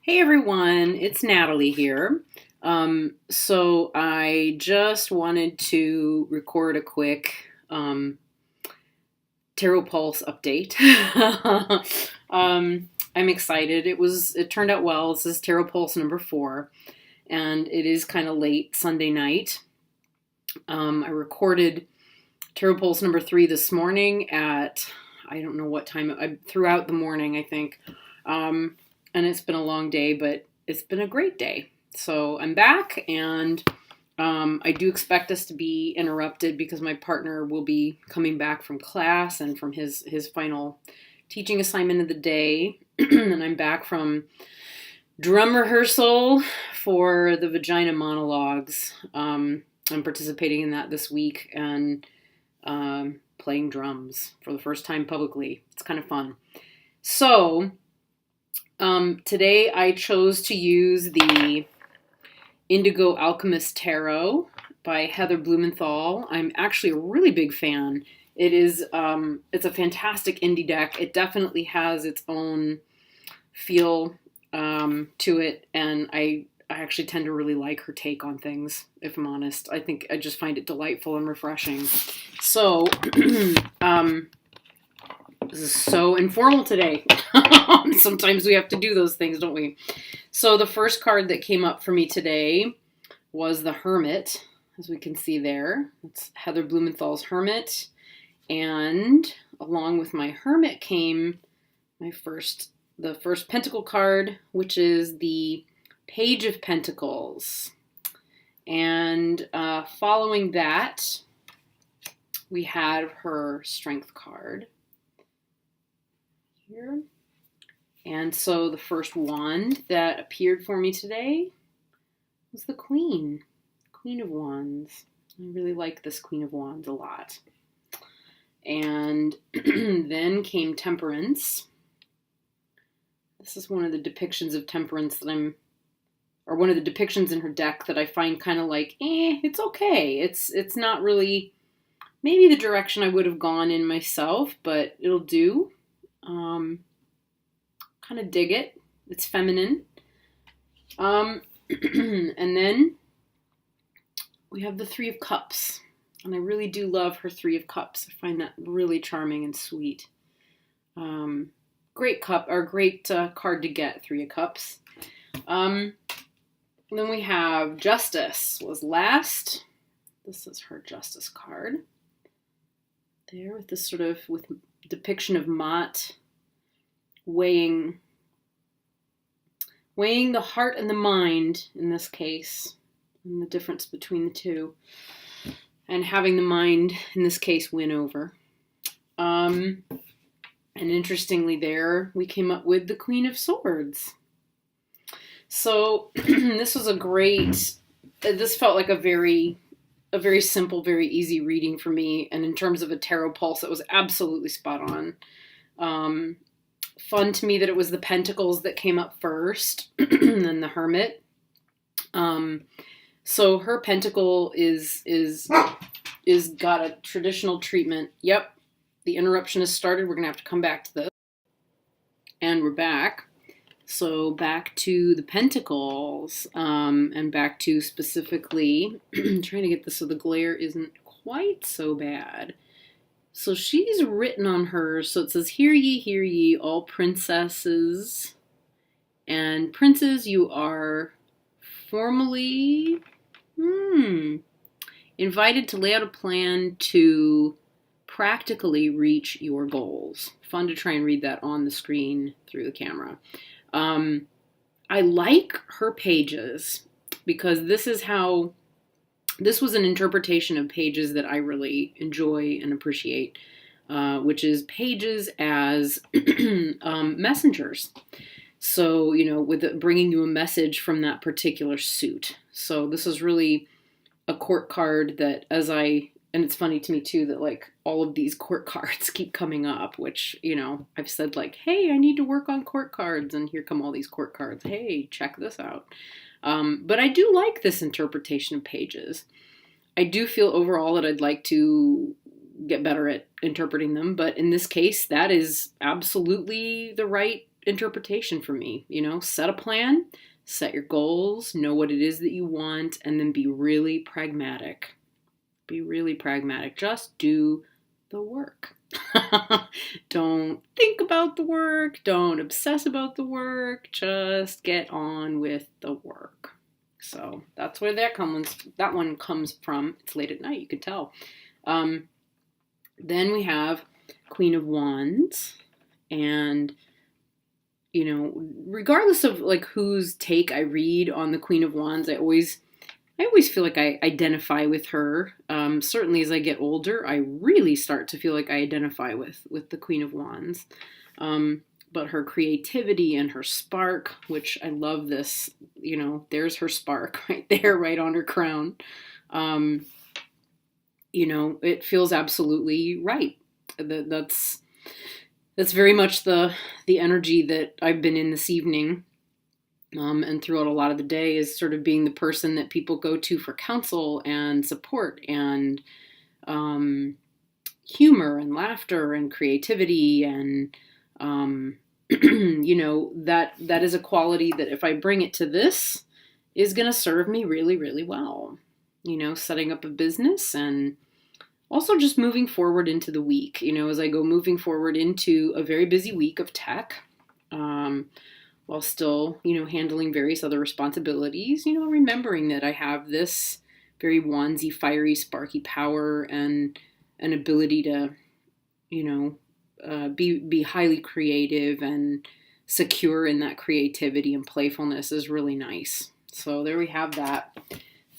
Hey everyone, it's Natalie here. So I just wanted to record a quick Tarot Pulse update. I'm excited. It turned out well. This is Tarot Pulse number 4, and it is kind of late Sunday night. I recorded Tarot Pulse number 3 this morning at I don't know what time. Throughout the morning, I think. And it's been a long day, but it's been a great day. So I'm back, and I do expect us to be interrupted because my partner will be coming back from class and from his final teaching assignment of the day. And I'm back from drum rehearsal for the Vagina Monologues. I'm participating in that this week and playing drums for the first time publicly. It's kind of fun. So today I chose to use the Indigo Alchemist Tarot by Heather Blumenthal. I'm actually a really big fan. It's a fantastic indie deck. It definitely has its own feel to it, and I actually tend to really like her take on things, if I'm honest. I just find it delightful and refreshing. So, this is so informal today. Sometimes we have to do those things, don't we? So the first card that came up for me today was the Hermit, as we can see there. It's Heather Blumenthal's Hermit. And along with my Hermit came the first Pentacle card, which is the Page of Pentacles. And following that, we had her Strength card here. And so the first wand that appeared for me today was the Queen of Wands. I really like this Queen of Wands a lot. And then came Temperance. This is one of the depictions of Temperance or one of the depictions in her deck that I find kind of like, it's okay. It's not really maybe the direction I would have gone in myself, but it'll do. Kind of dig it. It's feminine. And then we have the Three of Cups. And I really do love her Three of Cups. I find that really charming and sweet. Great card to get, Three of Cups. And then we have Justice was last. This is her Justice card. There with this with depiction of Mott weighing the heart and the mind in this case, and the difference between the two, and having the mind in this case win over. And interestingly, there we came up with the Queen of Swords. So this was this felt like a very simple, very easy reading for me, and in terms of a tarot pulse, it was absolutely spot on. Fun to me that it was the Pentacles that came up first, and then the Hermit. So her Pentacle is got a traditional treatment. Yep, the interruption has started. We're gonna have to come back to this, and we're back. So back to the Pentacles, and back to specifically trying to get this so the glare isn't quite so bad. So she's written on hers, so it says, hear ye, all princesses and princes, you are formally invited to lay out a plan to practically reach your goals. Fun to try and read that on the screen through the camera. I like her pages because this was an interpretation of pages that I really enjoy and appreciate, which is pages as messengers. So, with bringing you a message from that particular suit. So this is really a court card that and it's funny to me too that like all of these court cards keep coming up, which, I've said like, hey, I need to work on court cards, and here come all these court cards. Hey, check this out. But I do like this interpretation of pages. I do feel overall that I'd like to get better at interpreting them, but in this case, that is absolutely the right interpretation for me. Set a plan, set your goals, know what it is that you want, and then be really pragmatic. Be really pragmatic. Just do the work. Don't think about the work. Don't obsess about the work. Just get on with the work. So that's where that one comes from. It's late at night, you can tell. Then we have Queen of Wands, and regardless of like whose take I read on the Queen of Wands, I always feel like I identify with her. Certainly as I get older, I really start to feel like I identify with the Queen of Wands. But her creativity and her spark, which I love this, there's her spark right there, right on her crown. It feels absolutely right. That's very much the energy that I've been in this evening. And throughout a lot of the day is sort of being the person that people go to for counsel and support and humor and laughter and creativity. And, that is a quality that if I bring it to this is going to serve me really, really well. Setting up a business and also just moving forward into the week, as I go moving forward into a very busy week of tech, while still, handling various other responsibilities, remembering that I have this very wandsy, fiery, sparky power and an ability to, be highly creative and secure in that creativity and playfulness is really nice. So there we have that.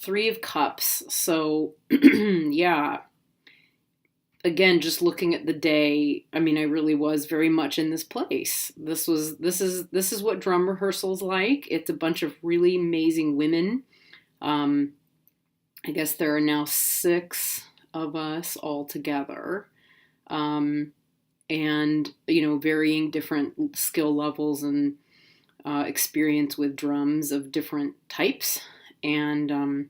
3 of Cups. So, yeah. Again, just looking at the day, I really was very much in this place. This is what drum rehearsal's like. It's a bunch of really amazing women. I guess there are now 6 of us all together. And, varying different skill levels and experience with drums of different types. And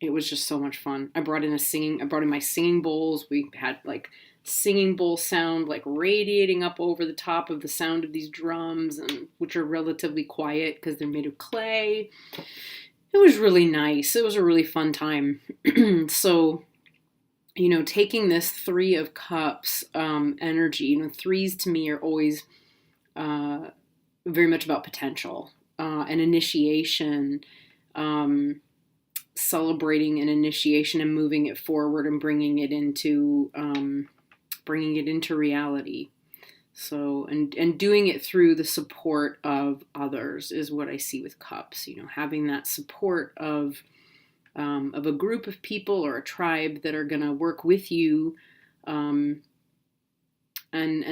it was just so much fun. I brought in my singing bowls. We had like singing bowl sound like radiating up over the top of the sound of these drums, and which are relatively quiet because they're made of clay. It was really nice. It was a really fun time. So, taking this 3 of Cups energy, 3s to me are always very much about potential and initiation, celebrating an initiation and moving it forward and bringing it into reality. So, and doing it through the support of others is what I see with Cups. Having that support of a group of people or a tribe that are going to work with you, and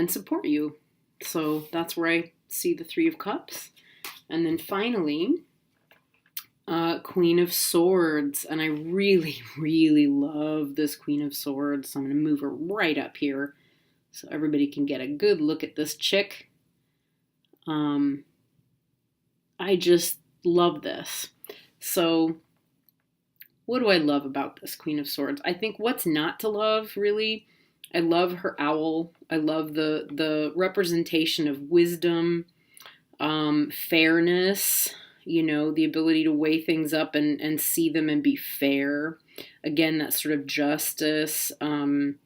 support you. So that's where I see the 3 of Cups. And then finally, Queen of Swords, and I really, really love this Queen of Swords, so I'm going to move her right up here so everybody can get a good look at this chick. I just love this. So, what do I love about this Queen of Swords? I think what's not to love, really, I love her owl. I love the representation of wisdom, fairness, the ability to weigh things up and see them and be fair. Again, that sort of justice, kind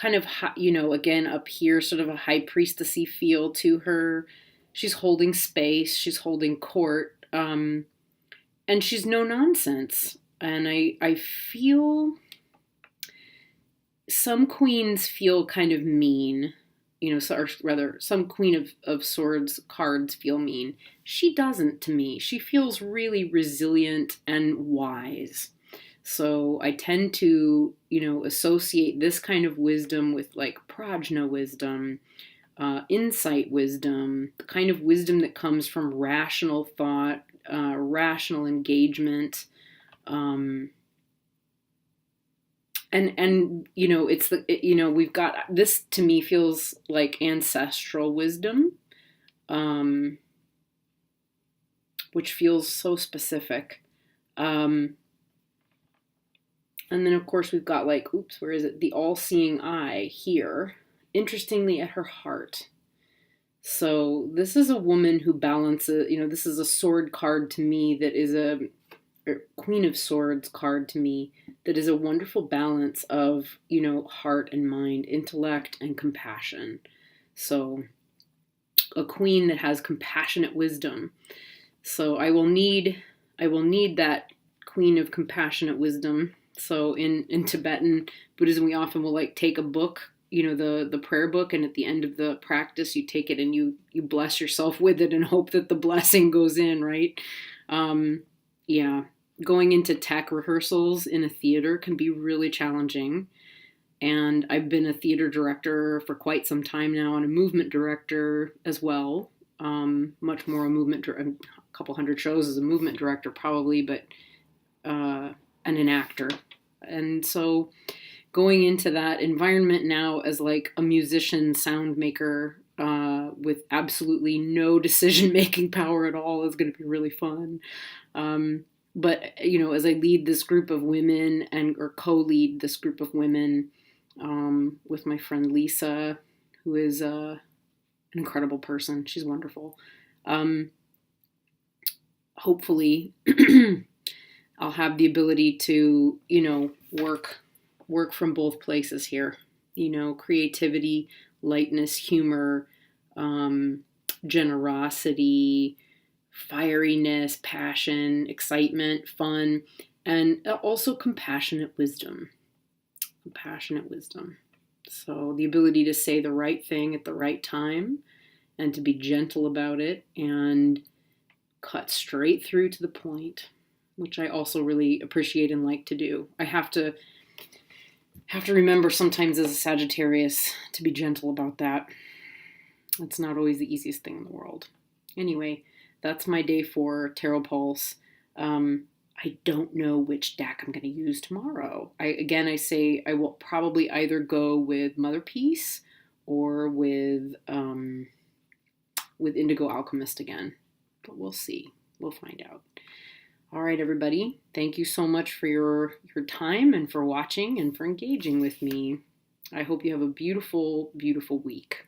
of, again, up here, sort of a high priestessy feel to her. She's holding space, she's holding court, and she's no nonsense. And I feel some queens feel kind of mean, or rather, some Queen of Swords cards feel mean. She doesn't to me. She feels really resilient and wise. So I tend to, associate this kind of wisdom with like prajna wisdom, insight wisdom, the kind of wisdom that comes from rational thought, rational engagement, and we've got this. To me feels like ancestral wisdom, which feels so specific. And then of course we've got like, where is it? The all-seeing eye here, interestingly at her heart. So this is a woman who balances, this is a sword card to me that is Queen of Swords card to me that is a wonderful balance of, heart and mind, intellect and compassion. So a queen that has compassionate wisdom. So I will need that queen of compassionate wisdom. So in Tibetan Buddhism, we often will take a book, the prayer book, and at the end of the practice, you take it and you bless yourself with it and hope that the blessing goes in, right? Yeah. Going into tech rehearsals in a theater can be really challenging. And I've been a theater director for quite some time now, and a movement director as well. Much more a couple hundred shows as a movement director probably, but and an actor. And so going into that environment now as a musician, sound maker, with absolutely no decision making power at all is going to be really fun. But as I lead this group of women or co-lead this group of women, with my friend Lisa, who is an incredible person. She's wonderful. Hopefully, I'll have the ability to, work from both places here. Creativity, lightness, humor, generosity, fieriness, passion, excitement, fun, and also compassionate wisdom. So the ability to say the right thing at the right time and to be gentle about it and cut straight through to the point, which I also really appreciate and like to do. I have to remember sometimes as a Sagittarius to be gentle about that. It's not always the easiest thing in the world. Anyway, that's my day 4 Tarot Pulse. I don't know which deck I'm going to use tomorrow. I say I will probably either go with Mother Peace or with Indigo Alchemist again. But we'll see. We'll find out. All right, everybody. Thank you so much for your time and for watching and for engaging with me. I hope you have a beautiful, beautiful week.